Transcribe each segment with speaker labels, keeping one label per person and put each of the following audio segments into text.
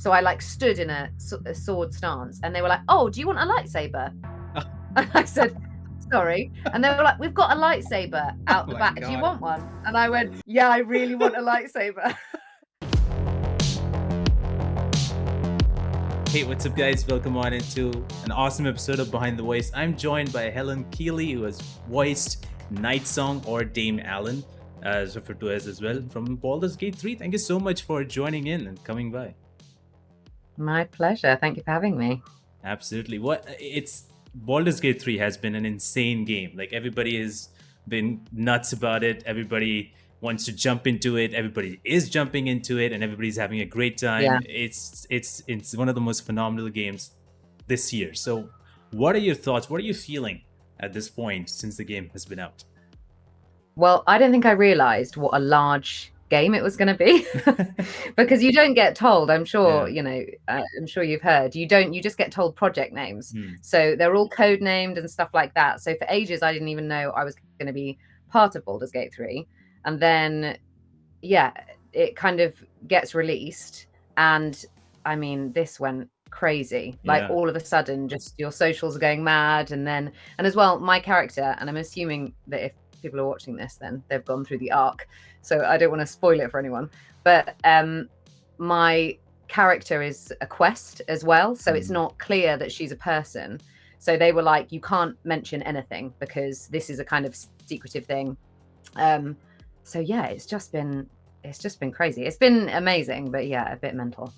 Speaker 1: So I like stood in a sword stance, and they were like, "Oh, do you want a lightsaber?" And I said, "Sorry." And they were like, "We've got a lightsaber out the
Speaker 2: my
Speaker 1: back. Do you
Speaker 2: God.
Speaker 1: want one?" And I went, "Yeah, I really want a lightsaber."
Speaker 2: Hey, what's up, guys? Welcome on into an awesome episode of Behind the Voice. I'm joined by Helen Keely, who has voiced Nightsong, or Dame Aylin, as referred to as well, from Baldur's Gate 3. Thank you so much for joining in and coming by.
Speaker 1: My pleasure. Thank you for having me.
Speaker 2: Absolutely. Baldur's Gate 3 has been an insane game. Like, everybody has been nuts about it. Everybody wants to jump into it. Everybody is jumping into it, and everybody's having a great time.
Speaker 1: Yeah.
Speaker 2: It's one of the most phenomenal games this year. So, what are your thoughts? What are you feeling at this point since the game has been out?
Speaker 1: Well, I don't think I realized what a large game it was going to be because you don't get told. I'm sure, I'm sure you've heard. You just get told project names. So they're all code named and stuff like that. So for ages, I didn't even know I was going to be part of Baldur's Gate 3. And then, yeah, it kind of gets released. And I mean, this went crazy. Like all of a sudden, just your socials are going mad. And as well, my character, and I'm assuming that if people are watching this, then they've gone through the arc, so I don't want to spoil it for anyone, but my character is a quest as well, so it's not clear that she's a person. So they were like, you can't mention anything because this is a kind of secretive thing. So yeah, it's just been crazy. It's been amazing, but yeah, a bit mental.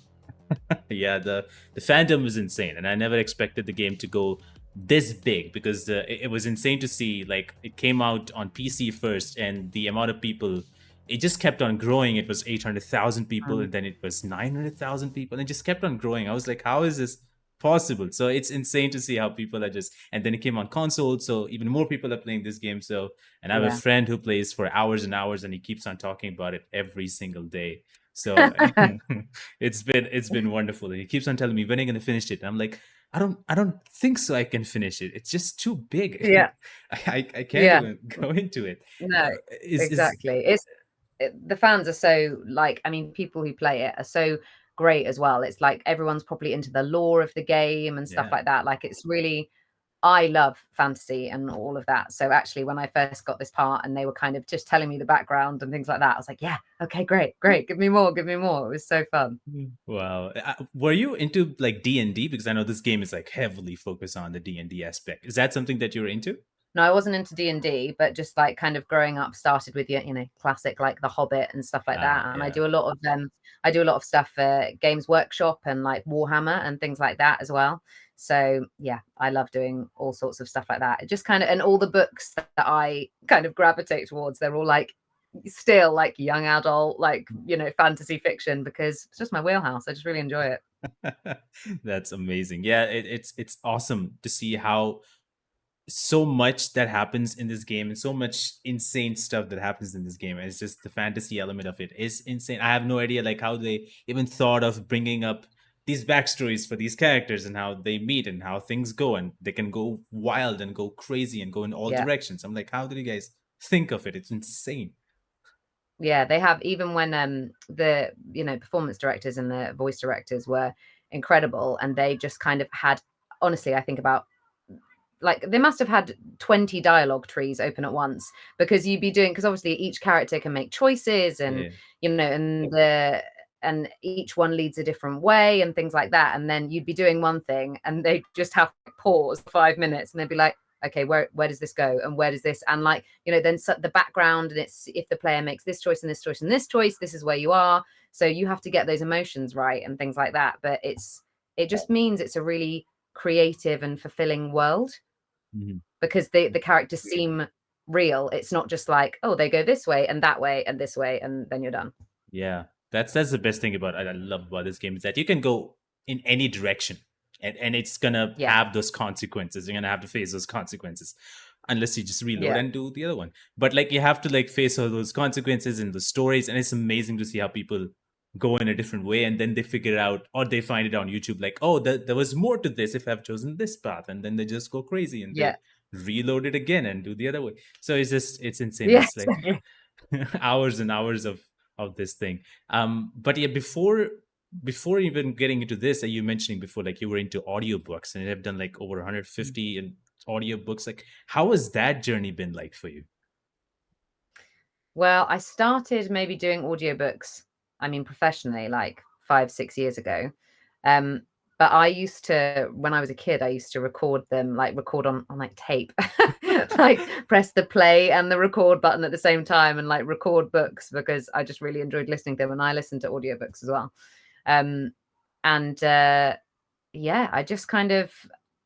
Speaker 2: Yeah, the fandom was insane, and I never expected the game to go this big, because it was insane to see. Like, it came out on PC first, and the amount of people, it just kept on growing. It was 800,000 people, and then it was 900,000 people, and it just kept on growing. I was like, how is this possible? So it's insane to see how people are just, and then it came on console, so even more people are playing this game. So, and I have a friend who plays for hours and hours, and he keeps on talking about it every single day. So it's been wonderful. And he keeps on telling me, when are you gonna finish it? And I'm like, I don't think so I can finish it. It's just too big.
Speaker 1: Yeah.
Speaker 2: I can't even go into it.
Speaker 1: No, exactly. The fans are so, like, I mean, people who play it are so great as well. It's like everyone's probably into the lore of the game and stuff like that. Like, it's really, I love fantasy and all of that. So actually, when I first got this part and they were kind of just telling me the background and things like that, I was like, yeah, okay, great. Give me more. It was so fun.
Speaker 2: Wow. Were you into like D&D? Because I know this game is like heavily focused on the D&D aspect. Is that something that you're into?
Speaker 1: No, I wasn't into D&D, but just like kind of growing up, started with classic like The Hobbit and stuff like that. And I do a lot of stuff for Games Workshop and like Warhammer and things like that as well. So yeah, I love doing all sorts of stuff like that. It just kind of, and all the books that I kind of gravitate towards, they're all like still like young adult, like, fantasy fiction, because it's just my wheelhouse. I just really enjoy it.
Speaker 2: That's amazing. Yeah, it's awesome to see how so much that happens in this game, and so much insane stuff that happens in this game. And it's just the fantasy element of it is insane. I have no idea like how they even thought of bringing up these backstories for these characters and how they meet and how things go, and they can go wild and go crazy and go in all directions. I'm like, how did you guys think of it? It's insane.
Speaker 1: Yeah, they have, even when the performance directors and the voice directors were incredible, and they just kind of had, honestly, I think about, like, they must have had 20 dialogue trees open at once, because you'd be doing, because obviously each character can make choices, and and each one leads a different way and things like that, and then you'd be doing one thing and they just have to pause 5 minutes and they'd be like, okay, where does this go, and where does this, and like, then the background, and it's, if the player makes this choice and this choice and this choice, this is where you are. So you have to get those emotions right and things like that. But it just means it's a really creative and fulfilling world, because the characters seem real. It's not just like, oh, they go this way and that way and this way and then you're done.
Speaker 2: Yeah, that's the best thing about, I love about this game, is that you can go in any direction, and it's gonna have those consequences. You're gonna have to face those consequences, unless you just reload and do the other one. But like, you have to like face all those consequences in the stories, and it's amazing to see how people go in a different way, and then they figure it out, or they find it on YouTube, like, oh, there was more to this if I've chosen this path, and then they just go crazy and they reload it again and do the other way. So it's insane. It's like hours and hours of this thing. But yeah, before before even getting into this, you mentioning before, like you were into audiobooks and you have done like over 150 in audiobooks. Like, how has that journey been like for you?
Speaker 1: Well, I started maybe doing audiobooks, I mean, professionally, like 5, 6 years ago. Um, but I used to, when I was a kid, I used to record them, like record on like tape, like press the play and the record button at the same time and like record books because I just really enjoyed listening to them. And I listened to audiobooks as well. Um, and yeah, I just kind of,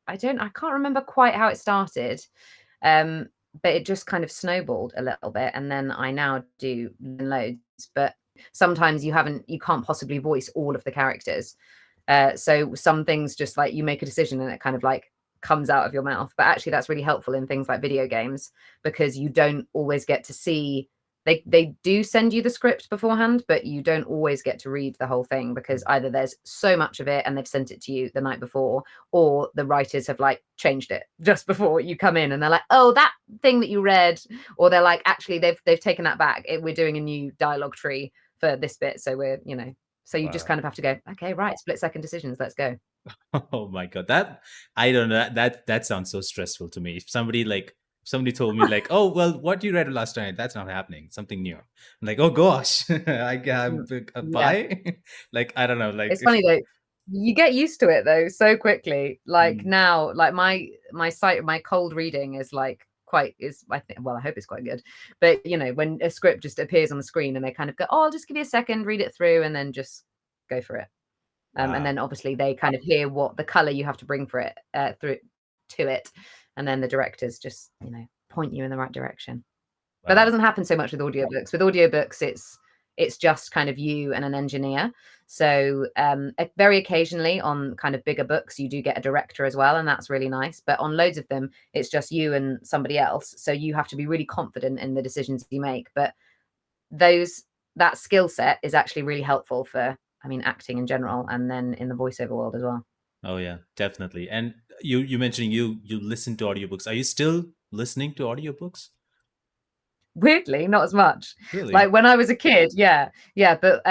Speaker 1: I can't remember quite how it started. Um, but it just kind of snowballed a little bit. And then I now do loads, but sometimes you can't possibly voice all of the characters. So some things just like you make a decision and it kind of like comes out of your mouth. But actually that's really helpful in things like video games because you don't always get to see, they do send you the script beforehand, but you don't always get to read the whole thing because either there's so much of it and they've sent it to you the night before, or the writers have like changed it just before you come in and they're like, oh, that thing that you read, or they're like, actually they've taken that back. We're doing a new dialogue tree for this bit, so we're, you know, so you just kind of have to go, okay, right, split second decisions, let's go.
Speaker 2: Oh my god, that I don't know. That sounds so stressful to me. If somebody told me like, oh well, what you read last night, that's not happening. Something new. I'm like, oh gosh, I
Speaker 1: Mm,
Speaker 2: a
Speaker 1: yeah,
Speaker 2: buy. Like I don't know. Like
Speaker 1: it's funny though, you get used to it though so quickly. Like
Speaker 2: mm,
Speaker 1: now, like my site, my cold reading is like quite is, I think, well, I hope it's quite good. But you know, when a script just appears on the screen and they kind of go, oh, I'll just give you a second, read it through, and then just go for it. And
Speaker 2: wow,
Speaker 1: then obviously they kind of hear what the color you have to bring for it through to it, and then the directors just, you know, point you in the right direction. But that
Speaker 2: wow.
Speaker 1: doesn't happen so much with audiobooks. With audiobooks, it's just kind of you and an engineer. So very occasionally on kind of bigger books, you do get a director as well, and that's really nice. But on loads of them, it's just you and somebody else. So you have to be really confident in the decisions you make. But those that skill set is actually really helpful for, I mean, acting in general, and then in the voiceover world as well.
Speaker 2: Oh yeah, definitely. And you mentioning you listen to audiobooks. Are you still listening to audiobooks?
Speaker 1: Weirdly, not as much.
Speaker 2: Really?
Speaker 1: Like when I was a kid, yeah. Yeah, but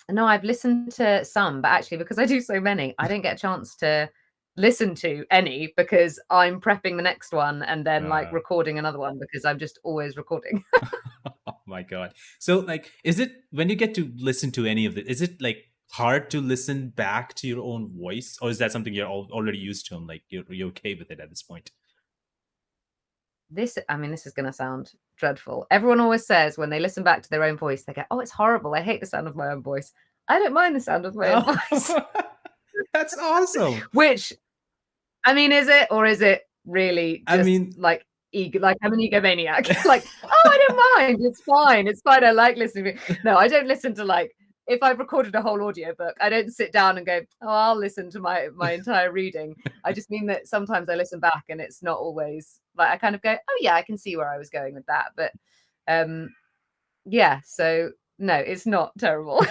Speaker 1: no, I've listened to some, but actually because I do so many, I don't get a chance to listen to any because I'm prepping the next one and then like
Speaker 2: Uh,
Speaker 1: recording another one because I'm just always recording.
Speaker 2: oh my god. So like is it when you get to listen to any of it, is it like hard to listen back to your own voice, or is that something you're already used to and like you're okay with it at this point?
Speaker 1: This, I mean, this is going to sound dreadful. Everyone always says when they listen back to their own voice, they go, "Oh, it's horrible. I hate the sound of my own voice." I don't mind the sound of my own
Speaker 2: Oh,
Speaker 1: voice.
Speaker 2: that's awesome.
Speaker 1: Which, I mean, is it, or is it really
Speaker 2: I
Speaker 1: just
Speaker 2: mean,
Speaker 1: like ego? Like I'm an egomaniac. Like, oh, I don't mind. It's fine. It's fine. I like listening. No, I don't listen to like if I've recorded a whole audiobook, I don't sit down and go, oh, I'll listen to my entire reading. I just mean that sometimes I listen back and it's not always like I kind of go, oh yeah, I can see where I was going with that. But yeah, so no, it's not terrible.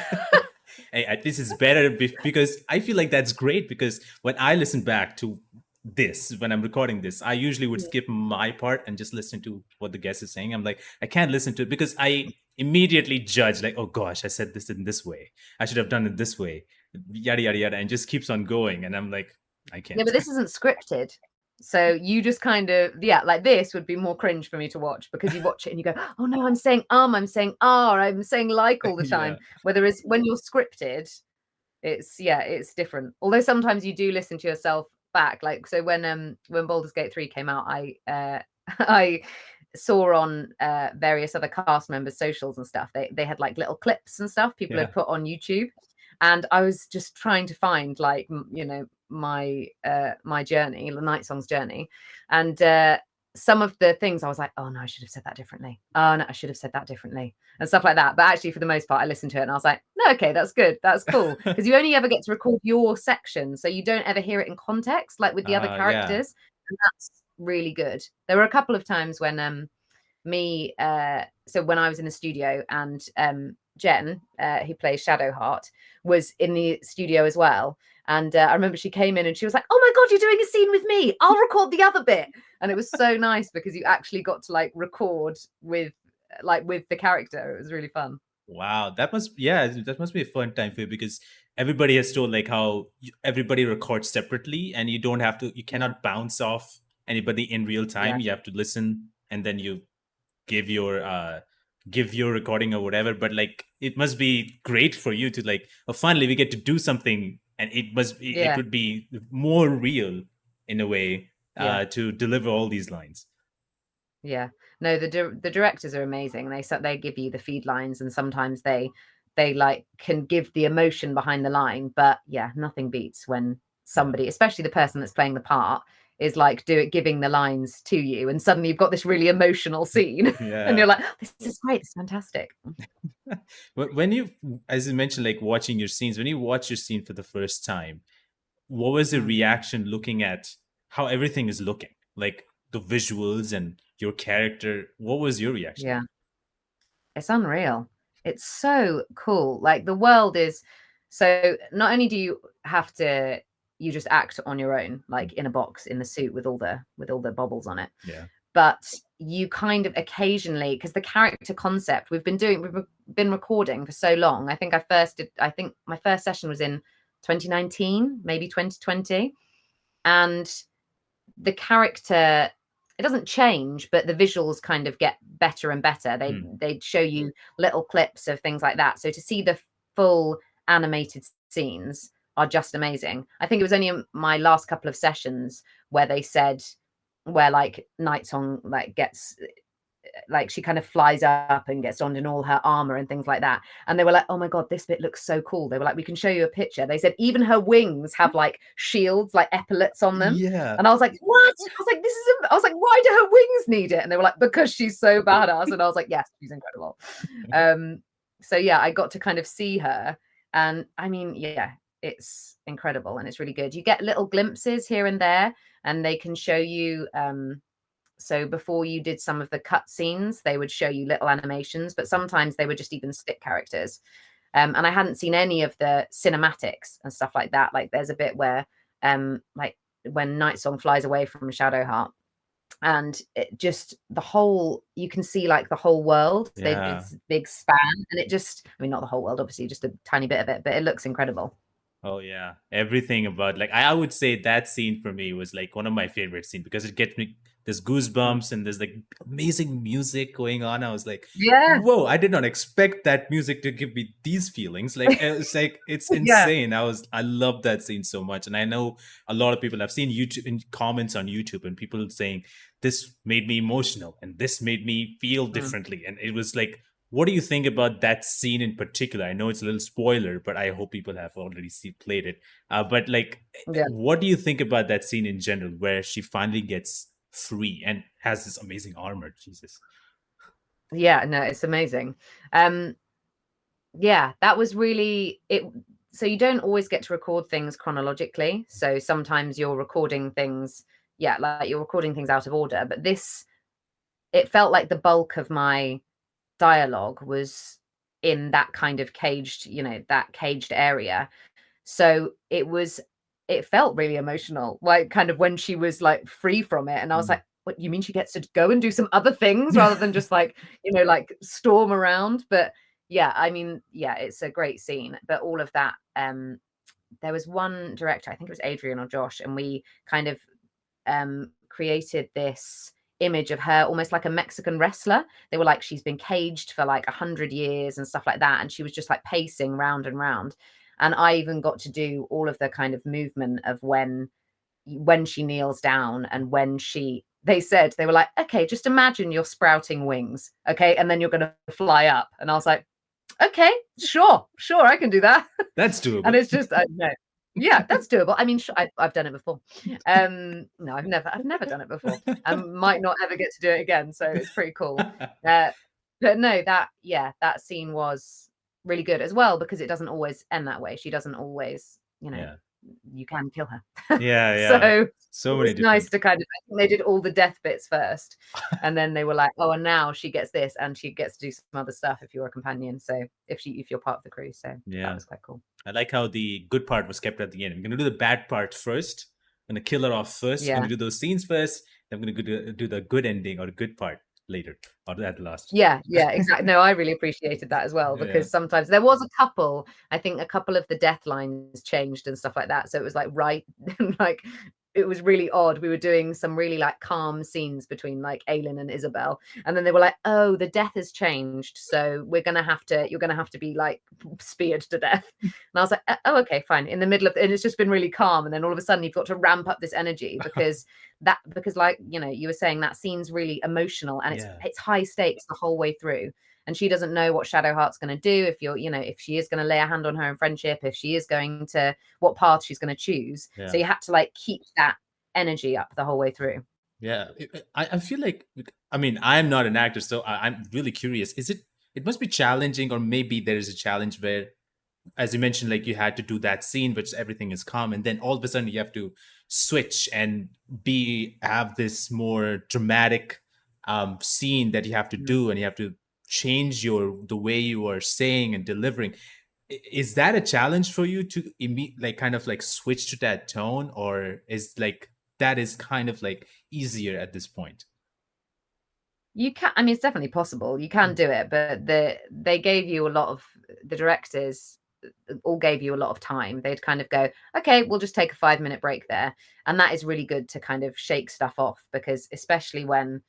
Speaker 2: hey, this is better because I feel like that's great because when I listen back to this, when I'm recording this, I usually would skip my part and just listen to what the guest is saying. I'm like, I can't listen to it because I immediately judge, like, oh gosh, I said this in this way. I should have done it this way, yada, yada, yada, and just keeps on going. And I'm like, I
Speaker 1: Yeah,
Speaker 2: can't.
Speaker 1: but this isn't scripted. So you just kind of, yeah, like this would be more cringe for me to watch because you watch it and you go, oh no, I'm saying I'm saying I'm saying like all the
Speaker 2: Yeah.
Speaker 1: time. Whereas when you're scripted, it's, yeah, it's different. Although sometimes you do listen to yourself back. Like so when Baldur's Gate 3 came out, I I saw on various other cast members' socials and stuff. They had like little clips and stuff people
Speaker 2: Yeah.
Speaker 1: had put on YouTube, and I was just trying to find like you know my journey, the Nightsong's journey, and some of the things I was like, oh no, I should have said that differently. Oh no, I should have said that differently, and stuff like that. But actually, for the most part, I listened to it and I was like, no, okay, that's good, that's cool, because you only ever get to record your section, so you don't ever hear it in context like with the other
Speaker 2: Yeah.
Speaker 1: characters, and that's really good. There were a couple of times when so when I was in the studio and Jen, who plays Shadowheart, was in the studio as well. And I remember she came in and she was like, oh my God, you're doing a scene with me. I'll record the other bit. And it was so nice because you actually got to like record with the character. It was really fun.
Speaker 2: Wow, that must yeah, that must be a fun time for you because everybody has told like how everybody records separately, and you cannot bounce off anybody in real time. You have to listen, and then you give your recording or whatever. But like, it must be great for you to like, oh, finally we get to do something, and it would be more real in a way, to deliver all these lines.
Speaker 1: Yeah. No, the directors are amazing. They give you the feed lines, and sometimes they like can give the emotion behind the line. But yeah, nothing beats when somebody, especially the person that's playing the part, is like giving the lines to you, and suddenly you've got this really emotional scene, and you're like, oh, this is great, it's fantastic.
Speaker 2: When you, as you mentioned, like watching your scenes, when you watch your scene for the first time, what was the reaction looking at how everything is looking, like the visuals and your character? What was your reaction?
Speaker 1: Yeah, it's unreal. It's so cool. Like, the world is, so not only do you have to, you just act on your own, like in a box in the suit with all the bubbles on it, but you kind of occasionally, because the character concept we've been recording for so long. I think my first session was in 2019, maybe 2020, and the character, it doesn't change, but the visuals kind of get better and better. They show you little clips of things like that. So to see the full animated scenes are just amazing. I think it was only in my last couple of sessions where they said, where like Nightsong like gets, like she kind of flies up and gets donned in all her armor and things like that, and they were like, oh my god, this bit looks so cool. They were like, we can show you a picture. They said even her wings have like shields, like epaulets on them. And I was like, what? I was like, I was like, why do her wings need it? And they were like, because she's so badass. And I was like, yes, she's incredible. So yeah, I got to kind of see her, and I mean, yeah, it's incredible, and it's really good. You get little glimpses here and there, and they can show you, so before you did some of the cut scenes, they would show you little animations, but sometimes they were just even stick characters. And I hadn't seen any of the cinematics and stuff like that. Like, there's a bit where, like when Nightsong flies away from Shadowheart, and it just, the whole, you can see like the whole world. They did this big span, and it just, I mean, not the whole world, obviously, just a tiny bit of it, but it looks incredible.
Speaker 2: Oh yeah, everything about, like, I would say that scene for me was like one of my favorite scenes, because it gets me, there's goosebumps and there's like amazing music going on. I was like,
Speaker 1: Yeah.
Speaker 2: whoa, I did not expect that music to give me these feelings. Like, it's
Speaker 1: Yeah.
Speaker 2: insane. I love that scene so much, and I know a lot of people, I've seen YouTube in comments on YouTube, and people saying this made me emotional and this made me feel differently, and it was like, what do you think about that scene in particular? I know it's a little spoiler, but I hope people have already played it. But like,
Speaker 1: Yeah.
Speaker 2: what do you think about that scene in general, where she finally gets free and has this amazing armor? Jesus.
Speaker 1: Yeah, no, it's amazing. Yeah, that was really it. So you don't always get to record things chronologically. So sometimes you're recording things, yeah, like you're recording things out of order. But this, it felt like the bulk of my dialogue was in that kind of caged, that caged area. So it felt really emotional, like kind of when she was like free from it. And I was like, what, you mean she gets to go and do some other things rather than just like, like storm around? But yeah, I mean, yeah, it's a great scene. But all of that, there was one director, I think it was Adrian or Josh, and we kind of created this image of her almost like a Mexican wrestler. They were like, she's been caged for like 100 years and stuff like that, and she was just like pacing round and round. And I even got to do all of the kind of movement of when she kneels down, and when they said, they were like, okay, just imagine you're sprouting wings, okay, and then you're going to fly up. And I was like, okay, sure, I can do that.
Speaker 2: That's doable.
Speaker 1: And it's just, no, yeah, that's doable. I mean, I've done it before. No, I've never done it before. I might not ever get to do it again, so it's pretty cool. But no, that scene was really good as well, because it doesn't always end that way. She doesn't always, you can kill her.
Speaker 2: Yeah.
Speaker 1: So it was nice to kind of, I think they did all the death bits first, and then they were like, oh, and now she gets this, and she gets to do some other stuff if you're a companion. So if you're part of the crew, so that was quite cool.
Speaker 2: I like how the good part was kept at the end. I'm gonna do the bad part first. I'm gonna kill her off first. I'm gonna do those scenes first. I'm gonna do the good ending or the good part later or at last.
Speaker 1: Yeah, exactly. No, I really appreciated that as well, because sometimes there was a couple, I think a couple of the death lines changed and stuff like that. So it was like, right, like it was really odd. We were doing some really like calm scenes between like Aylin and Isobel, and then they were like, oh, the death has changed, so you're gonna have to be like speared to death. And I was like, oh, okay, fine. In the middle of, and it's just been really calm, and then all of a sudden you've got to ramp up this energy because like, you were saying, that scene's really emotional, and it's high stakes the whole way through. And she doesn't know what Shadowheart's going to do, if she is going to lay a hand on her in friendship, if she is going to, what path she's going to choose. So you have to like keep that energy up the whole way through.
Speaker 2: Yeah, I feel like, I mean, I'm not an actor, so I'm really curious. It must be challenging, or maybe there is a challenge where, as you mentioned, like you had to do that scene, but everything is calm, and then all of a sudden you have to switch and have this more dramatic scene that you have to do, and you have to change the way you are saying and delivering. Is that a challenge for you to like kind of like switch to that tone, or is like that is kind of like easier at this point?
Speaker 1: You can, I mean, it's definitely possible. You can do it, but they gave you a lot of, the directors all gave you a lot of time. They'd kind of go, okay, we'll just take a 5-minute break there. And that is really good to kind of shake stuff off, because especially when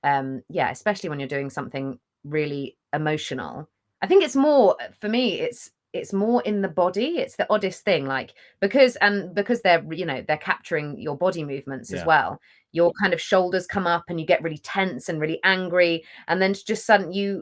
Speaker 1: you're doing something really emotional. I think it's more, for me, it's more in the body. It's the oddest thing, like, because they're capturing your body movements as well. Your kind of shoulders come up and you get really tense and really angry, and then just suddenly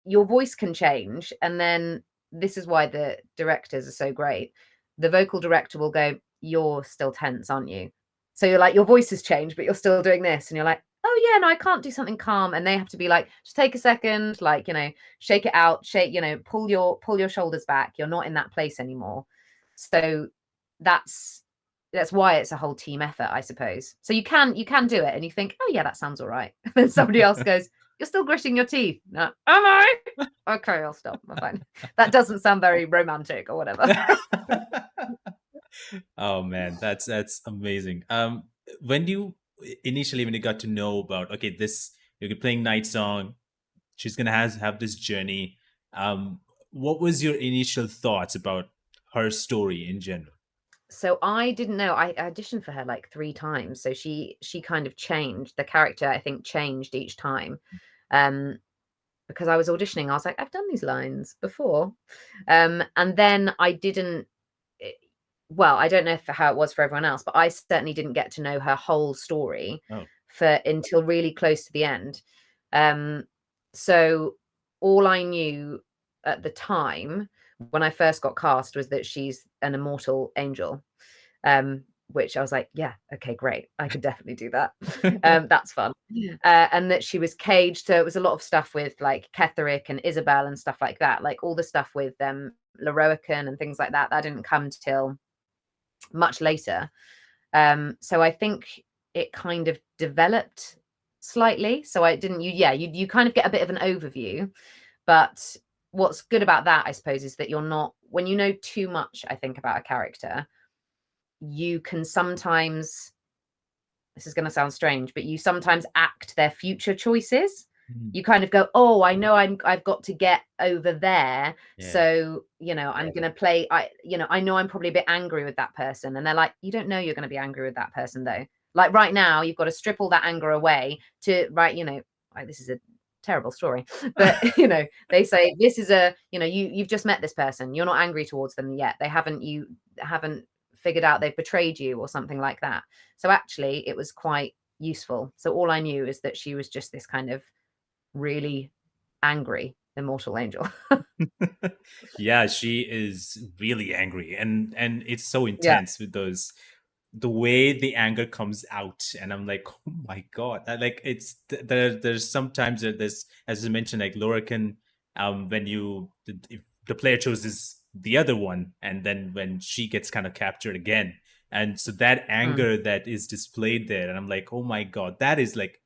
Speaker 1: your voice can change. And then this is why the directors are so great. The vocal director will go, you're still tense, aren't you? So you're like, your voice has changed, but you're still doing this. And you're like, oh yeah, no, I can't do something calm. And they have to be like, just take a second, like, shake it out, pull your shoulders back. You're not in that place anymore. So that's why it's a whole team effort, I suppose. So you can do it, and you think, oh yeah, that sounds all right. And then somebody else goes, you're still gritting your teeth. No, am I? Okay, I'll stop. I'm fine. That doesn't sound very romantic or whatever.
Speaker 2: Oh man, that's amazing. When you when you got to know about, okay, this, you're playing Nightsong, she's gonna have this journey. What was your initial thoughts about her story in general?
Speaker 1: So I didn't know. I auditioned for her like 3 times. So she kind of changed. The character, I think, changed each time. Because I was auditioning, I was like, I've done these lines before. And then I didn't, well, I don't know how it was for everyone else, but I certainly didn't get to know her whole story until really close to the end. So all I knew at the time when I first got cast was that she's an immortal angel, which I was like, yeah, okay, great, I could definitely do that. That's fun. And that she was caged, so it was a lot of stuff with like Ketheric and Isobel and stuff like that, like all the stuff with Lorroakan and things like that. That didn't come till much later. So I think it kind of developed slightly. So I didn't, you kind of get a bit of an overview. But what's good about that, I suppose, is that you're not, when you know too much, I think, about a character, you can sometimes, this is going to sound strange, but you sometimes act their future choices. You kind of go, oh, I know I've got to get over there. Yeah. So, I'm going to play, I know I'm probably a bit angry with that person. And they're like, you don't know you're going to be angry with that person though. Like right now, you've got to strip all that anger away to, right, like, this is a terrible story, but they say this is you've just met this person. You're not angry towards them yet. You haven't figured out they've betrayed you or something like that. So actually it was quite useful. So all I knew is that she was just this kind of really angry immortal angel.
Speaker 2: Yeah, she is really angry, and it's so intense with the way the anger comes out, and I'm like, oh my god, like it's there's sometimes there's, as you mentioned, like Lorroakan, when if the player chooses the other one, and then when she gets kind of captured again, and so that anger that is displayed there, and I'm like, oh my god, that is like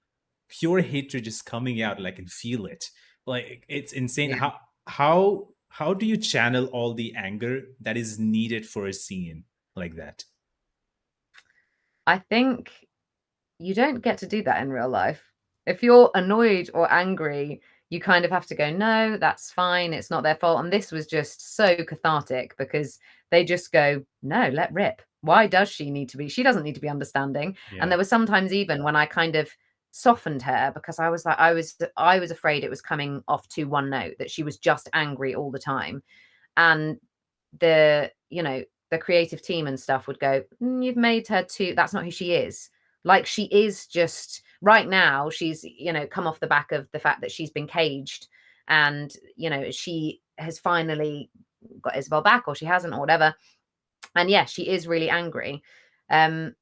Speaker 2: pure hatred just coming out. Like, I can feel it. Like, it's insane. How do you channel all the anger that is needed for a scene like that?
Speaker 1: I think you don't get to do that in real life. if you're annoyed or angry, you kind of have to go, no, that's fine. It's not their fault. And this was just so cathartic because they just go, no, let rip. Why does she need to be? She doesn't need to be understanding.
Speaker 2: Yeah.
Speaker 1: And there were sometimes even when I kind of softened her because I was like, I was afraid it was coming off to one note, that she was just angry all the time. And the, you know, the creative team and stuff would go, you've made her too, that's not who she is. Like, she is just right now, she's, you know, come off the back of the fact that she's been caged, and, you know, she has finally got Isobel back, or she hasn't, or whatever. And yeah, she is really angry. There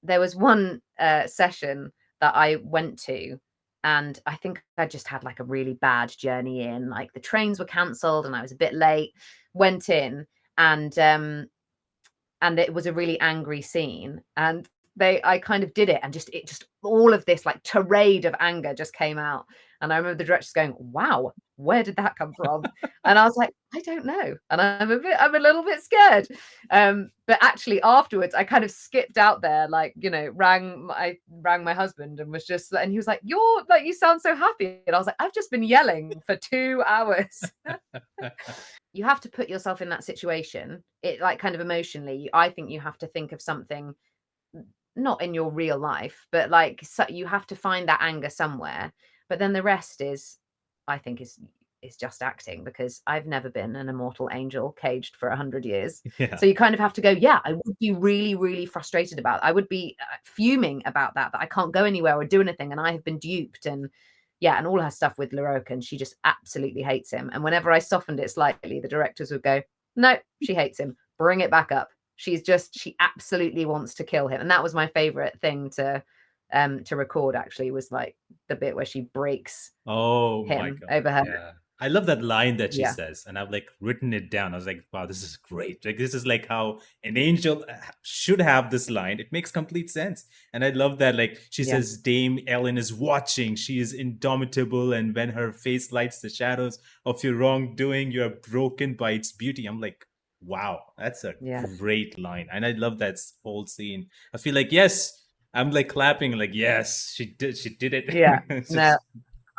Speaker 1: was one session that I went to, and I think I just had like a really bad journey in. Like, the trains were cancelled and I was a bit late. Went in, and it was a really angry scene. And I kind of did it, and just all of this like tirade of anger just came out. And I remember the directors going, wow, where did that come from? And I was like, I don't know. And I'm a little bit scared. But actually afterwards, I kind of skipped out there, like, you know, rang my husband and was just, and he was like, you sound so happy. And I was like, I've just been yelling for 2 hours. You have to put yourself in that situation. It, like, kind of emotionally, I think you have to think of something not in your real life, but like, so you have to find that anger somewhere. But then the rest is, I think, is just acting, because I've never been an immortal angel caged for 100 years.
Speaker 2: Yeah.
Speaker 1: So you kind of have to go, yeah, I would be really, really frustrated about it. I would be fuming about that I can't go anywhere or do anything, and I have been duped. And yeah, and all her stuff with Lorroakan, she just absolutely hates him. And whenever I softened it slightly, the directors would go, no, she hates him. Bring it back up. She absolutely wants to kill him. And that was my favorite thing to record, actually, was like the bit where she breaks
Speaker 2: my
Speaker 1: him
Speaker 2: God.
Speaker 1: over her.
Speaker 2: Yeah. I love that line that she
Speaker 1: Yeah.
Speaker 2: says, and I've like written it down. I was like, wow, this is great. Like, this is like how an angel should have this line. It makes complete sense. And I love that, like, she
Speaker 1: Yeah.
Speaker 2: says, Dame Ellen is watching. She is indomitable. And when her face lights the shadows of your wrongdoing, you are broken by its beauty. I'm like, wow, that's a
Speaker 1: Yeah.
Speaker 2: great line. And I love that whole scene. I feel like, yes, I'm like clapping, like, yes, she did it.
Speaker 1: Yeah.
Speaker 2: It's
Speaker 1: No,
Speaker 2: just,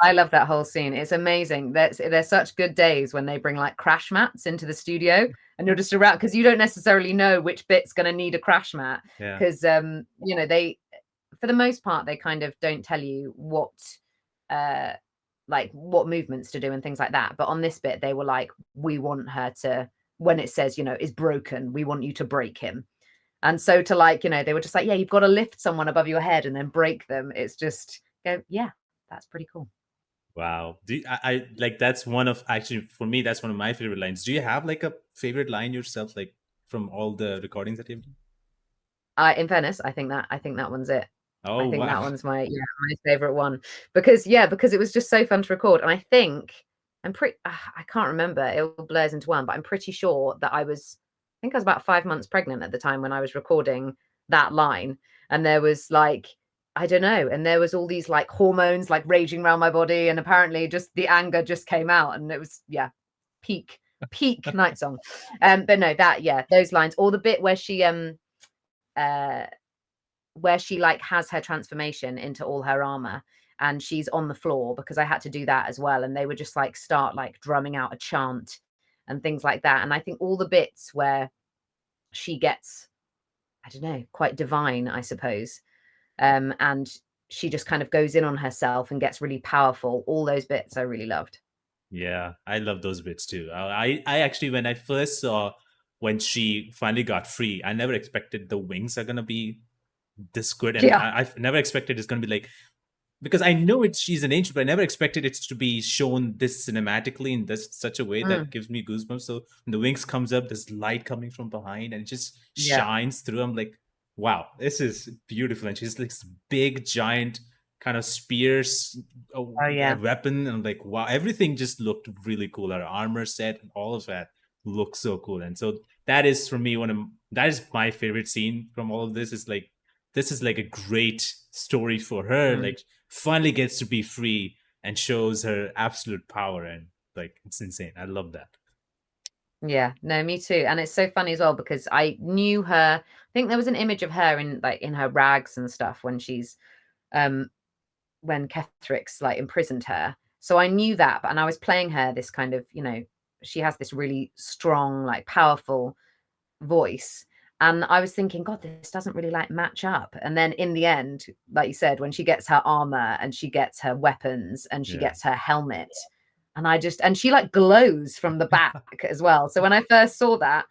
Speaker 1: I love that whole scene. It's amazing. There's such good days when they bring like crash mats into the studio, and you're just around, because you don't necessarily know which bit's going to need a crash mat.
Speaker 2: yeah.
Speaker 1: Because you know, they, for the most part, they kind of don't tell you what like what movements to do and things like that. But on this bit, they were like, we want her to, when it says, you know, is broken, we want you to break him. And so to, like, you know, they were just like, yeah, you've got to lift someone above your head and then break them. It's just go, yeah, that's pretty cool.
Speaker 2: Wow. I like, that's one of, actually, for me, that's one of my favorite lines. Do you have like a favorite line yourself, like from all the recordings that you've done?
Speaker 1: In fairness, I think that one's it. I
Speaker 2: Oh,
Speaker 1: think that
Speaker 2: wow.
Speaker 1: one's my favorite one, because it was just so fun to record. And I think I can't remember, it all blurs into one, but I'm pretty sure that I think I was about 5 months pregnant at the time when I was recording that line. And there was like, I don't know, and there was all these like hormones like raging around my body, and apparently just the anger just came out, and it was, yeah, peak Nightsong. But no, that, yeah, those lines, or the bit uh where she like has her transformation into all her armor, and she's on the floor, because I had to do that as well, and they would just like start like drumming out a chant and things like that. And I think all the bits where she gets, I don't know, quite divine, I suppose, and she just kind of goes in on herself and gets really powerful, all those bits I really loved.
Speaker 2: Yeah, I love those bits too. I actually, when I first saw when she finally got free, I never expected the wings are gonna be this good, and
Speaker 1: Yeah.
Speaker 2: I've never expected it's gonna be like, because I know she's an angel, but I never expected it to be shown this cinematically in this such a way that gives me goosebumps. So when the wings comes up, there's light coming from behind, and it just
Speaker 1: Yeah.
Speaker 2: shines through. I'm like, wow, this is beautiful. And she's like this big, giant kind of spears,
Speaker 1: Oh
Speaker 2: a
Speaker 1: yeah.
Speaker 2: weapon. And I'm like, wow, everything just looked really cool. Her armor set and all of that looks so cool. And so that is, for me, that is my favorite scene from all of this. Is like, this is like a great story for her. Like, finally gets to be free and shows her absolute power, and like, it's insane. I love that.
Speaker 1: Yeah, no, me too. And it's so funny as well, because I knew her. I think there was an image of her in her rags and stuff when she's um when Kethrix like imprisoned her. So I knew that, and I was playing her this kind of, she has this really strong, like powerful voice. And I was thinking, God, this doesn't really like match up. And then in the end, like you said, when she gets her armor and she gets her weapons and she gets her helmet, and she like glows from the back as well. So when I first saw that,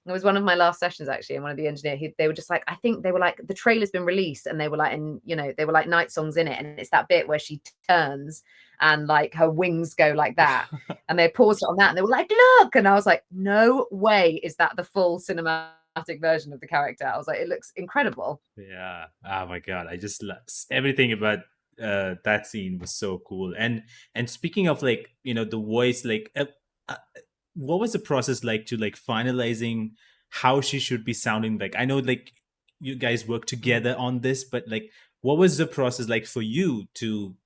Speaker 1: it was one of my last sessions actually, and one of the engineers, they were just like, I think they were like, the trailer's been released, and they were like, and they were like Nightsong's in it, and it's that bit where she turns and like her wings go like that, and they paused it on that, and they were like, look, and I was like, no way is that the full cinematic version of the character. I was like, it looks incredible.
Speaker 2: Yeah. Oh my god, I just love everything about that scene was so cool. And speaking of like the voice, like uh, what was the process like to like finalizing how she should be sounding? Like I know like you guys work together on this, but like what was the process like for you to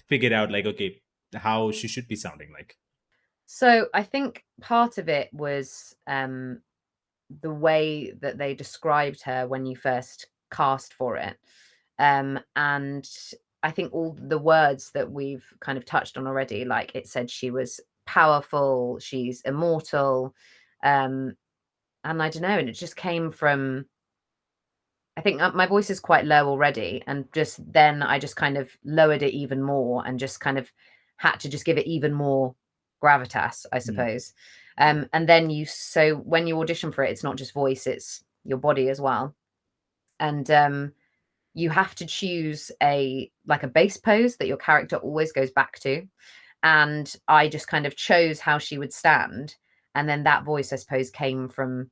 Speaker 2: figure out like, okay, how she should be sounding like?
Speaker 1: So I think part of it was the way that they described her when you first cast for it. And I think all the words that we've kind of touched on already, like it said she was powerful, she's immortal. And I don't know, and it just came from, I think my voice is quite low already. And just then I just kind of lowered it even more and just kind of had to just give it even more gravitas, I suppose. And then so when you audition for it, it's not just voice, it's your body as well. And you have to choose a base pose that your character always goes back to. And I just kind of chose how she would stand. And then that voice, I suppose, came from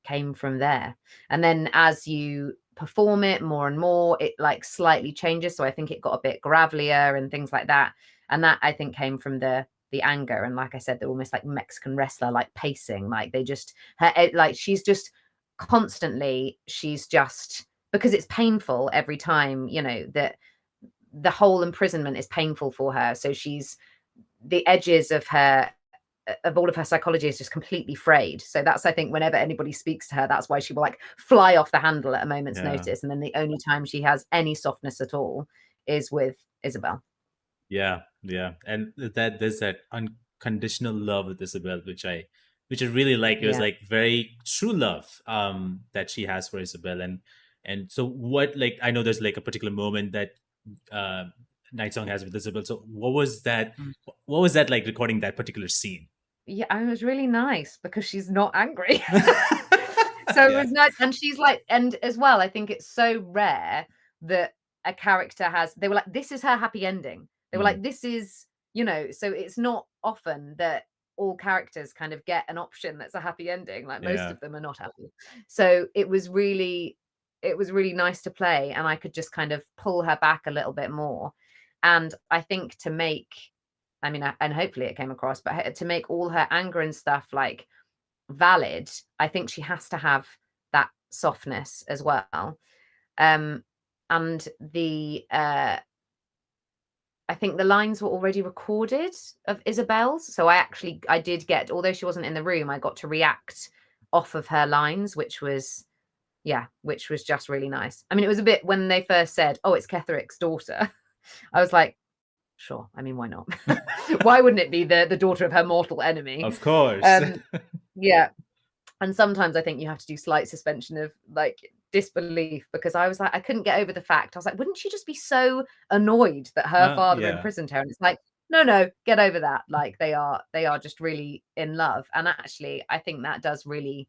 Speaker 1: there. And then as you perform it more and more, it like slightly changes. So I think it got a bit gravelier and things like that. And that I think came from the anger. And like I said, they're almost like Mexican wrestler, like pacing, like they just like she's just constantly, she's just, because it's painful every time, that the whole imprisonment is painful for her. So the edges of all of her psychology is just completely frayed. So that's, I think, whenever anybody speaks to her, that's why she will like fly off the handle at a moment's notice. And then the only time she has any softness at all is with Isobel.
Speaker 2: Yeah, and that there's that unconditional love with Isobel, which I really like. It was like very true love that she has for Isobel. And so what, like I know there's like a particular moment that uh Nightsong has with Isobel. So what was that? What was that like recording that particular scene?
Speaker 1: Yeah, it was really nice because she's not angry. So it was nice. And she's like, and as well, I think it's so rare that a character they were like, this is her happy ending. They were like, this is, so it's not often that all characters kind of get an option that's a happy ending. Like most of them are not happy. So it was really nice to play, and I could just kind of pull her back a little bit more. And I think and hopefully it came across, but to make all her anger and stuff like valid, I think she has to have that softness as well. And I think the lines were already recorded of Isobel's. So I did get, although she wasn't in the room, I got to react off of her lines, which was just really nice. I mean, it was a bit when they first said, oh, it's Ketheric's daughter. I was like, sure. I mean, why not? Why wouldn't it be the daughter of her mortal enemy?
Speaker 2: Of course.
Speaker 1: Yeah. And sometimes I think you have to do slight suspension of like disbelief, because I was like, I couldn't get over the fact. I was like, wouldn't she just be so annoyed that her father imprisoned her? And it's like, no, get over that. Like they are just really in love. And actually, I think that does really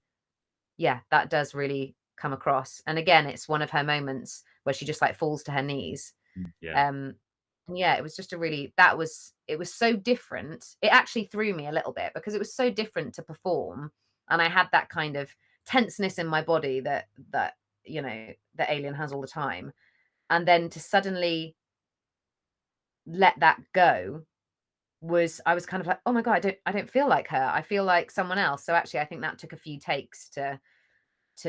Speaker 1: come across. And again, it's one of her moments where she just like falls to her knees. It was just it was so different. It actually threw me a little bit because it was so different to perform. And I had that kind of tenseness in my body that Aylin has all the time. And then to suddenly let that go I was kind of like, oh my God, I don't feel like her. I feel like someone else. So actually, I think that took a few takes to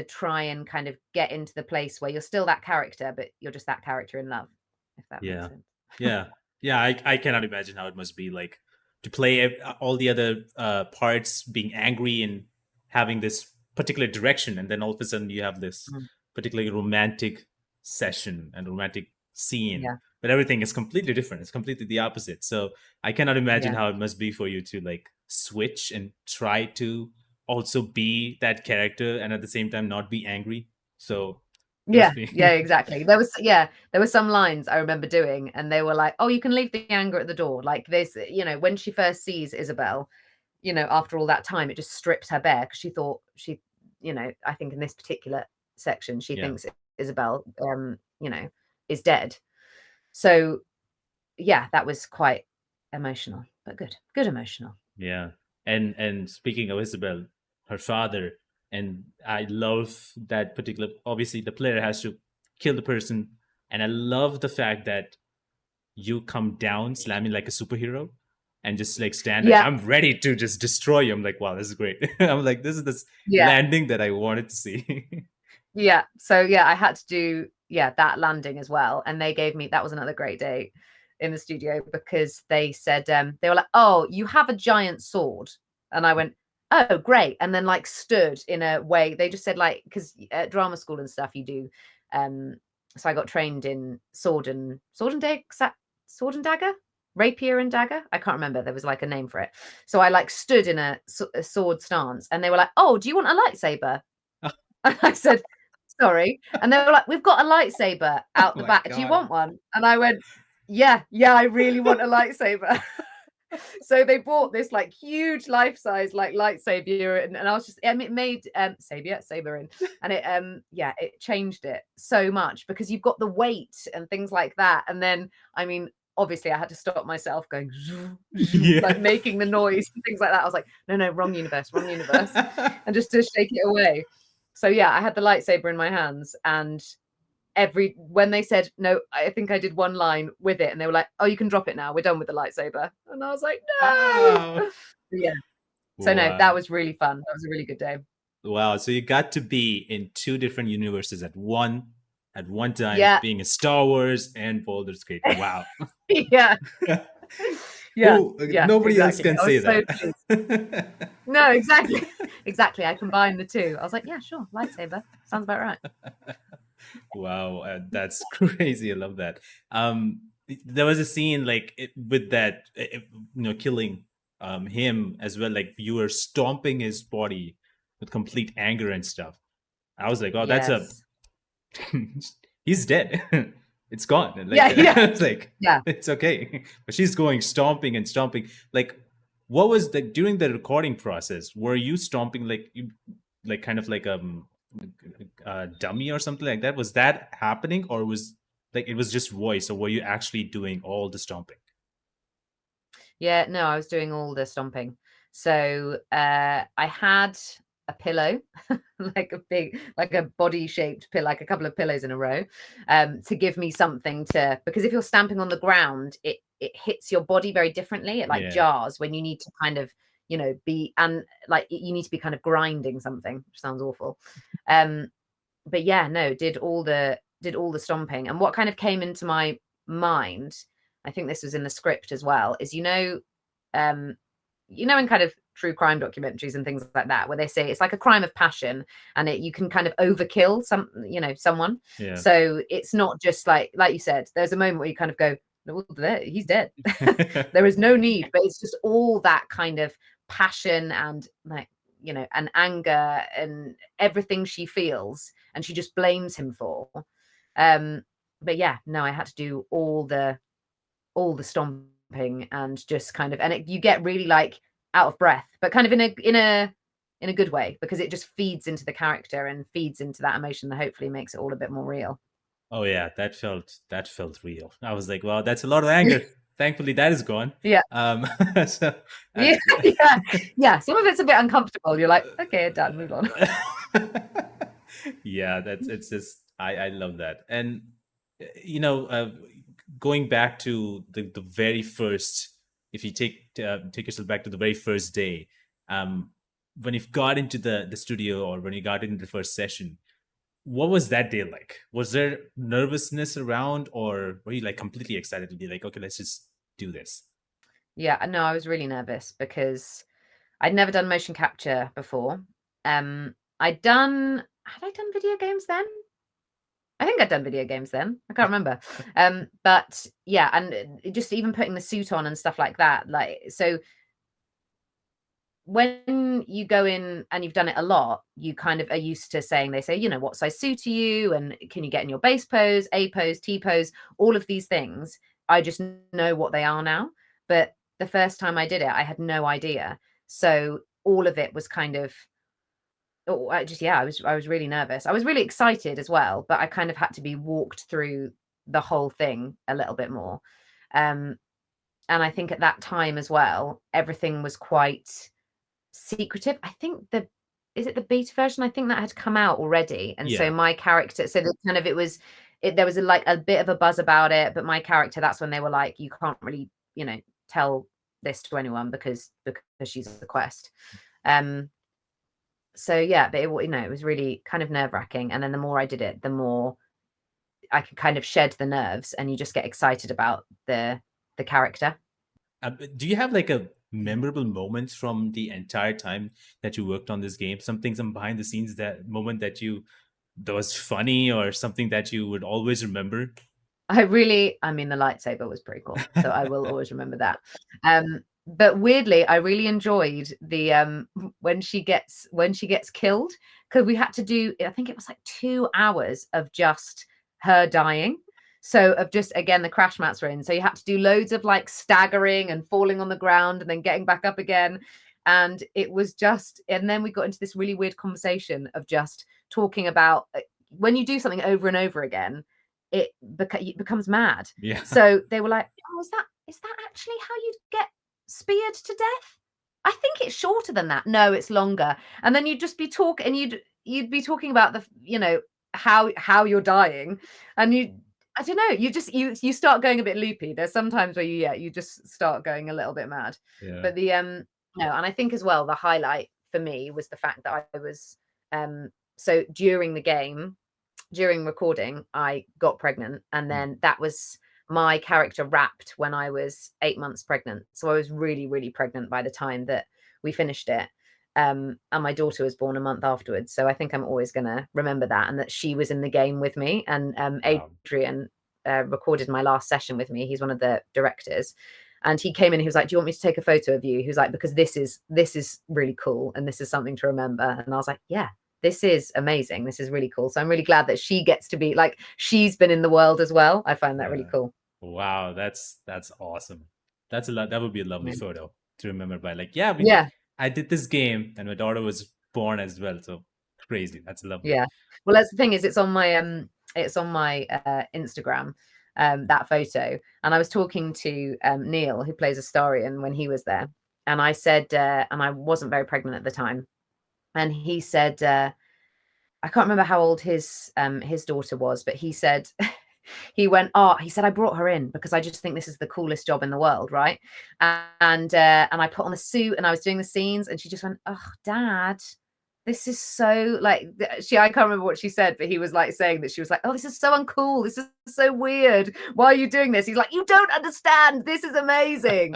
Speaker 1: try and kind of get into the place where you're still that character, but you're just that character in love, if that makes sense.
Speaker 2: I cannot imagine how it must be like to play all the other parts, being angry and having this particular direction, and then all of a sudden you have this particularly romantic session and romantic scene but everything is completely different. It's completely the opposite. So I cannot imagine
Speaker 1: Yeah.
Speaker 2: how it must be for you to like switch and try to also be that character and at the same time not be angry. So
Speaker 1: Yeah,
Speaker 2: be...
Speaker 1: yeah, exactly. There were some lines I remember doing, and they were like, "Oh, you can leave the anger at the door." Like this, when she first sees Isobel, after all that time, it just strips her bare because she thought I think in this particular section, she thinks Isobel, is dead. So yeah, that was quite emotional, but good emotional.
Speaker 2: Yeah. And speaking of Isobel, her father, and I love that particular, obviously the player has to kill the person, and I love the fact that you come down slamming like a superhero and just like stand like,
Speaker 1: Yeah,
Speaker 2: I'm ready to just destroy you. I'm like, wow, this is great. I'm like, this is this
Speaker 1: yeah,
Speaker 2: landing that I wanted to see.
Speaker 1: yeah. So yeah, I had to do that landing as well, and they gave me, that was another great day in the studio, because they said, they were like, "Oh, you have a giant sword," and I went, "Oh, great," and then like stood in a way. They just said, like, because at drama school and stuff you do, so I got trained in sword and dagger, rapier and dagger. I can't remember. There was like a name for it. So I like stood in a sword stance, and they were like, "Oh, do you want a lightsaber?" And I said, "Sorry." And they were like, "We've got a lightsaber out
Speaker 2: Oh
Speaker 1: the
Speaker 2: my
Speaker 1: back. Do you
Speaker 2: God.
Speaker 1: want one?" And I went, "Yeah, I really want a lightsaber." So they bought this like huge life-size like lightsaber, and I was just, it made saber in, and it changed it so much because you've got the weight and things like that. And then obviously I had to stop myself going like making the noise and things like that. I was like, no, wrong universe, and just to shake it away. So yeah, I had the lightsaber in my hands, and when they said no, I think I did one line with it, and they were like, "Oh, you can drop it now. We're done with the lightsaber." And I was like, "No."
Speaker 2: Wow.
Speaker 1: Yeah. So no, that
Speaker 2: Wow.
Speaker 1: was really fun. That was a really good day.
Speaker 2: Wow. So you got to be in two different universes at one time,
Speaker 1: Yeah.
Speaker 2: being in Star Wars and Baldur's Gate. Wow.
Speaker 1: Yeah. Yeah.
Speaker 2: Who
Speaker 1: Yeah.
Speaker 2: nobody else
Speaker 1: Exactly.
Speaker 2: can
Speaker 1: I
Speaker 2: say
Speaker 1: was so
Speaker 2: that.
Speaker 1: pleased. No, exactly. Exactly. I combined the two. I was like, yeah, sure. Lightsaber. Sounds about right.
Speaker 2: Wow, that's crazy. I love that. There was a scene like with that, killing him as well. Like you were stomping his body with complete anger and stuff. I was like, oh, that's a
Speaker 1: Yes.
Speaker 2: he's dead. It's gone. And like
Speaker 1: Yeah. Yeah.
Speaker 2: it's like
Speaker 1: Yeah.
Speaker 2: it's okay. But she's going stomping and stomping. Like, what was the during the recording process? Were you stomping like like kind of like dummy or something like that? Was that happening, or was like it was just voice, or were you actually doing all the stomping?
Speaker 1: Yeah, no, I was doing all the stomping. So I had a pillow, like a body shaped pillow, like a couple of pillows in a row, to give me something to, because if you're stamping on the ground, it hits your body very differently. It like jars when you need to kind of, be, and like you need to be kind of grinding something, which sounds awful. But yeah, no, did all the stomping. And what kind of came into my mind, I think this was in the script as well, is in kind of true crime documentaries and things like that, where they say it's like a crime of passion, and you can kind of overkill someone.
Speaker 2: Yeah.
Speaker 1: So it's not just like you said, there's a moment where you kind of go, well, he's dead. There is no need, but it's just all that kind of passion and like, and anger and everything she feels, and she just blames him for. But yeah, no, I had to do all the stomping, and just kind of, and you get really like out of breath, but kind of in a good way, because it just feeds into the character and feeds into that emotion that hopefully makes it all a bit more real.
Speaker 2: Oh yeah, that felt real. I was like, wow, that's a lot of anger. Thankfully, that is gone.
Speaker 1: Yeah.
Speaker 2: So,
Speaker 1: Yeah. Some of it's a bit uncomfortable. You're like, okay, done, move on.
Speaker 2: Yeah, it's just I love that. And you know, going back to the very first, if you take yourself back to the very first day, when you got into the studio, or when you got into the first session, what was that day like? Was there nervousness around, or were you like completely excited to be like, okay, let's just do this?
Speaker 1: Yeah, no, I was really nervous because I'd never done motion capture before. Had I done video games then? I think I'd done video games then. I can't remember. But yeah, and just even putting the suit on and stuff like that. Like, so when you go in and you've done it a lot, you kind of are used to saying, they say, you know, what size suit are you? And can you get in your base pose, A pose, T pose, all of these things. I just know what they are now. But the first time I did it, I had no idea. So all of it was kind of, oh, I was really nervous. I was really excited as well, but I kind of had to be walked through the whole thing a little bit more. And I think at that time as well, everything was quite secretive. I think is it the beta version? I think that had come out already. And so my character, so the kind of, there was like a bit of a buzz about it, but my character, that's when they were like, you can't really, you know, tell this to anyone because she's a quest. So yeah, but it, you know, it was really kind of nerve-wracking. And then the more I did it, the more I could kind of shed the nerves, and you just get excited about the character.
Speaker 2: Do you have like a memorable moment from the entire time that you worked on this game? Some behind the scenes, that moment that was funny, or something that you would always remember?
Speaker 1: I mean, the lightsaber was pretty cool, so I will always remember that. But weirdly, I really enjoyed the when she gets killed, because we had to do, I think it was like 2 hours of just her dying. So of just, again, the crash mats were in, so you had to do loads of like staggering and falling on the ground and then getting back up again. And it was just, and then we got into this really weird conversation of just talking about when you do something over and over again, it becomes mad.
Speaker 2: Yeah.
Speaker 1: So they were like, oh, is that actually how you'd get speared to death? I think it's shorter than that. No, it's longer. And then you'd just be talking, and you'd be talking about the, you know, how you're dying, and I don't know, you start going a bit loopy. There's sometimes where you just start going a little bit mad.
Speaker 2: Yeah.
Speaker 1: But no, and I think as well, the highlight for me was the fact that I was so during the game, during recording, I got pregnant, and then that was my character wrapped when I was 8 months pregnant. So I was really, really pregnant by the time that we finished it. And my daughter was born a month afterwards. So I think I'm always going to remember that, and that she was in the game with me. And Adrian recorded my last session with me. He's one of the directors. And he came in, he was like, do you want me to take a photo of you? He was like, because this is really cool, and this is something to remember. And I was like, yeah, this is amazing. This is really cool. So I'm really glad that she gets to be like, she's been in the world as well. I find that really cool.
Speaker 2: Wow, that's awesome. That's a lot. That would be a lovely photo to remember by. Like, I did this game and my daughter was born as well. So crazy. That's lovely.
Speaker 1: Yeah. Well, that's the thing, is it's on my Instagram, that photo. And I was talking to Neil, who plays Astarion, when he was there. And I said, and I wasn't very pregnant at the time. And he said, I can't remember how old his daughter was, but he said, he said, I brought her in because I just think this is the coolest job in the world, right? And I put on the suit and I was doing the scenes, and she just went, oh, Dad, this is so like, I can't remember what she said, but he was like saying that she was like, oh, this is so uncool. This is so weird. Why are you doing this? He's like, you don't understand. This is amazing.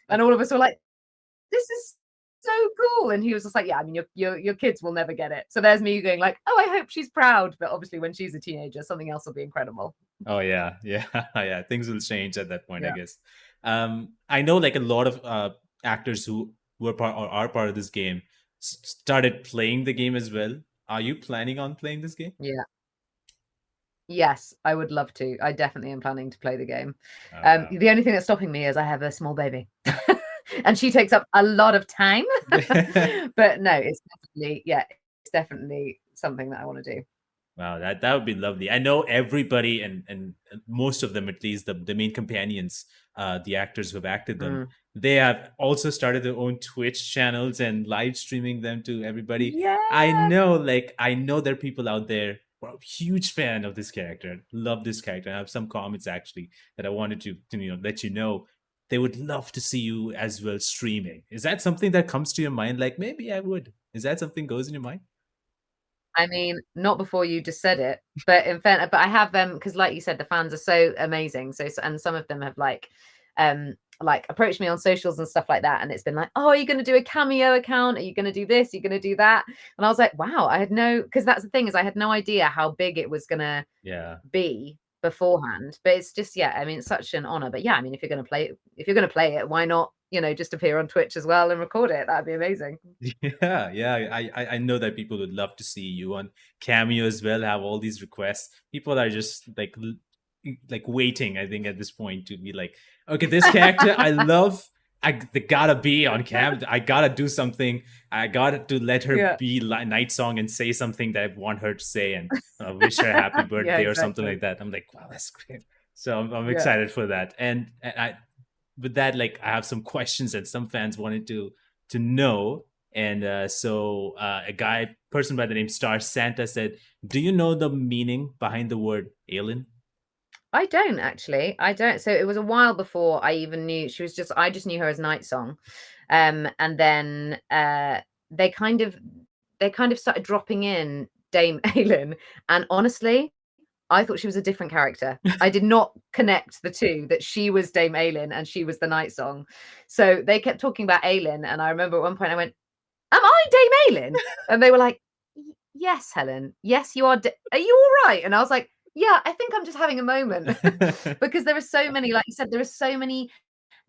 Speaker 1: And all of us were like, this is so cool. And he was just like, yeah, I mean, your kids will never get it. So there's me going like, oh, I hope she's proud. But obviously when she's a teenager, something else will be incredible.
Speaker 2: Oh yeah. Yeah. Things will change at that point, I guess. I know like a lot of actors who were part or are part of this game started playing the game as well. Are you planning on playing this game?
Speaker 1: Yeah. Yes, I would love to. I definitely am planning to play the game. The only thing that's stopping me is I have a small baby. And she takes up a lot of time. But no, it's definitely something that I want to do.
Speaker 2: Wow, that would be lovely. I know everybody, and most of them, at least the main companions, the actors who have acted them, they have also started their own Twitch channels and live streaming them to everybody.
Speaker 1: Yeah.
Speaker 2: I know there are people out there who are a huge fan of this character, love this character. I have some comments actually that I wanted to let you know. They would love to see you as well streaming. Is that something that comes to your mind? Like, maybe I would. Is that something goes in your mind?
Speaker 1: I mean, not before you just said it, but in fairness, but I have because like you said, the fans are so amazing. So and some of them have like like approached me on socials and stuff like that, and it's been like, oh, are you going to do a cameo account, are you going to do this, are you going to do that? And I was like, wow, I had no, because that's the thing, is I had no idea how big it was going to be beforehand. But it's just, yeah, I mean, it's such an honor. But yeah, I mean, if you're going to play it, why not, you know, just appear on Twitch as well and record it? That'd be amazing.
Speaker 2: Yeah. I know that people would love to see you on Cameo as well. Have all these requests. People are just like waiting, I think, at this point to be like, okay, this character I love, they gotta be on cam. I gotta do something. I gotta to let her be Nightsong and say something that I want her to say, and wish her happy birthday or something like that. I'm like, wow, that's great. So I'm excited for that. And I, with that, like, I have some questions that some fans wanted to know. And so a person by the name Starsanta said, do you know the meaning behind the word Aylin?
Speaker 1: I don't actually. I don't. So it was a while before I even knew she was I just knew her as Nightsong. And then they kind of started dropping in Dame Aylin. And honestly, I thought she was a different character. I did not connect the two, that she was Dame Aylin and she was the Nightsong. So they kept talking about Aylin. And I remember at one point I went, am I Dame Aylin? And they were like, yes, Helen. Yes, you are. Are you all right? And I was like, yeah, I think I'm just having a moment. Because there are so many, like you said, there are so many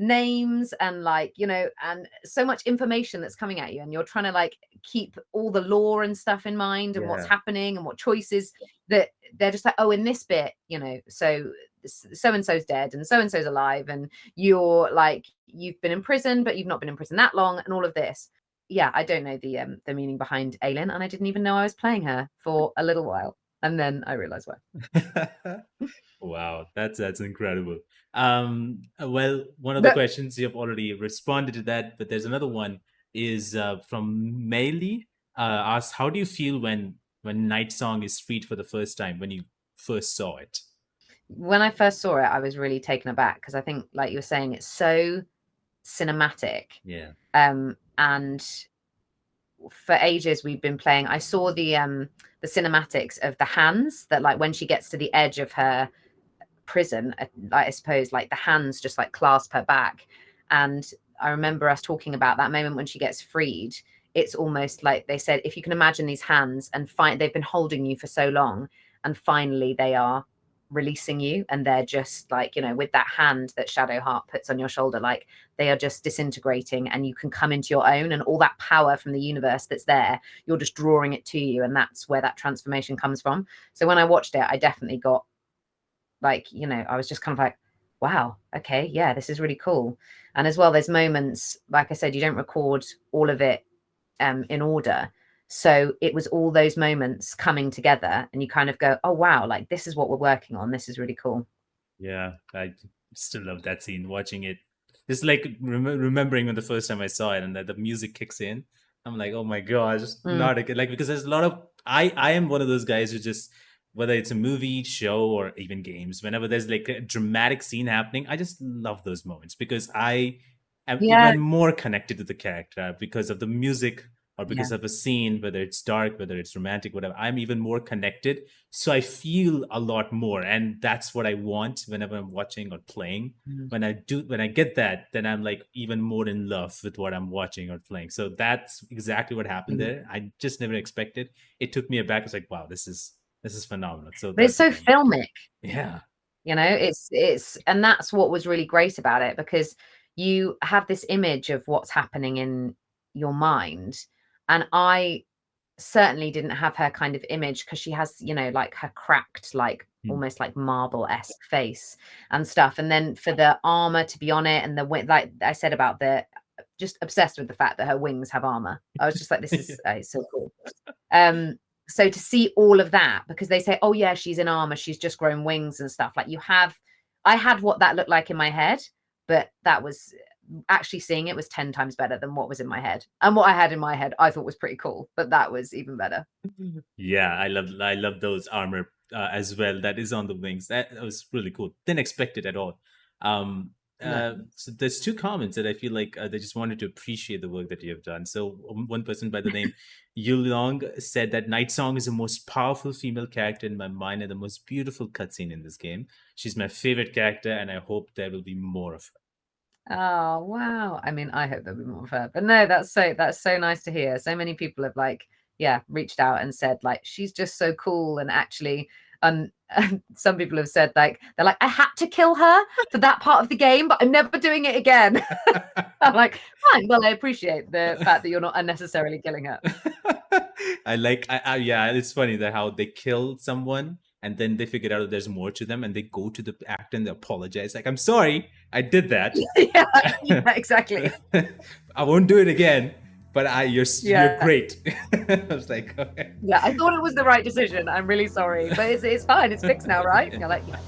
Speaker 1: names and, like, you know, and so much information that's coming at you, and you're trying to like keep all the lore and stuff in mind and what's happening and what choices, that they're just like, oh, in this bit, you know, so and so's dead and so's alive, and you're like, you've been in prison but you've not been in prison that long, and all of this. Yeah, I don't know the meaning behind Aylin, and I didn't even know I was playing her for a little while. And then I realized why.
Speaker 2: Wow, that's incredible. Well, one of the questions you've already responded to that, but there's another one is from Meili. Asks, how do you feel when Nightsong is freed for the first time, when you first saw it?
Speaker 1: When I first saw it, I was really taken aback, because I think, like you were saying, it's so cinematic.
Speaker 2: Yeah.
Speaker 1: And for ages we've been playing. I saw the cinematics of the hands, that like when she gets to the edge of her prison, I suppose, like the hands just like clasp her back. And I remember us talking about that moment when she gets freed. It's almost like they said, if you can imagine these hands, and they've been holding you for so long, and finally they are releasing you, and they're just like, you know, with that hand that Shadowheart puts on your shoulder, like they are just disintegrating, and you can come into your own, and all that power from the universe that's there, you're just drawing it to you, and that's where that transformation comes from. So when I watched it, I definitely got, like, you know, I was just kind of like, wow, okay, yeah, this is really cool. And as well, there's moments, like I said, you don't record all of it in order. So it was all those moments coming together, and you kind of go, oh, wow, like this is what we're working on. This is really cool.
Speaker 2: Yeah, I still love that scene, watching it. It's like remembering when the first time I saw it, and that the music kicks in. I'm like, oh my gosh, not again. Like, because there's a lot of, I am one of those guys who just, whether it's a movie, show, or even games, whenever there's like a dramatic scene happening, I just love those moments, because I am even more connected to the character because of the music, or because of a scene, whether it's dark, whether it's romantic, whatever. I'm even more connected. So I feel a lot more. And that's what I want whenever I'm watching or playing. When I get that, then I'm like even more in love with what I'm watching or playing. So that's exactly what happened there. I just never expected. It took me aback. It's like, wow, this is phenomenal. So
Speaker 1: but it's so filmic.
Speaker 2: Yeah.
Speaker 1: You know, it's and that's what was really great about it, because you have this image of what's happening in your mind. And I certainly didn't have her kind of image, because she has, you know, like her cracked, like almost like marble-esque face and stuff. And then for the armor to be on it, and the like I said about just obsessed with the fact that her wings have armor. I was just like, this is so cool. So to see all of that, because they say, oh yeah, she's in armor, she's just grown wings and stuff. Like I had what that looked like in my head, but that was actually seeing it was 10 times better than what was in my head. And what I had in my head, I thought was pretty cool, but that was even better.
Speaker 2: Yeah, I love those armor as well. That is on the wings. That was really cool. Didn't expect it at all. So there's two comments that I feel like they just wanted to appreciate the work that you have done. So one person by the name Yulong said that Nightsong is the most powerful female character in my mind and the most beautiful cutscene in this game. She's my favorite character, and I hope there will be more of her.
Speaker 1: Oh wow. I mean, I hope there'll be more of her. But no, that's so nice to hear. So many people have like, yeah, reached out and said like she's just so cool. And actually, and some people have said like they're like, I had to kill her for that part of the game, but I'm never doing it again. I'm like, fine. Well, I appreciate the fact that you're not unnecessarily killing her.
Speaker 2: Yeah, it's funny that how they kill someone and then they figure out that there's more to them and they go to the actor and they apologize. Like, I'm sorry, I did that.
Speaker 1: Yeah, exactly.
Speaker 2: I won't do it again. But you're great. I was like, okay.
Speaker 1: Yeah, I thought it was the right decision. I'm really sorry, but it's fine. It's fixed now, right? And you're like, yeah.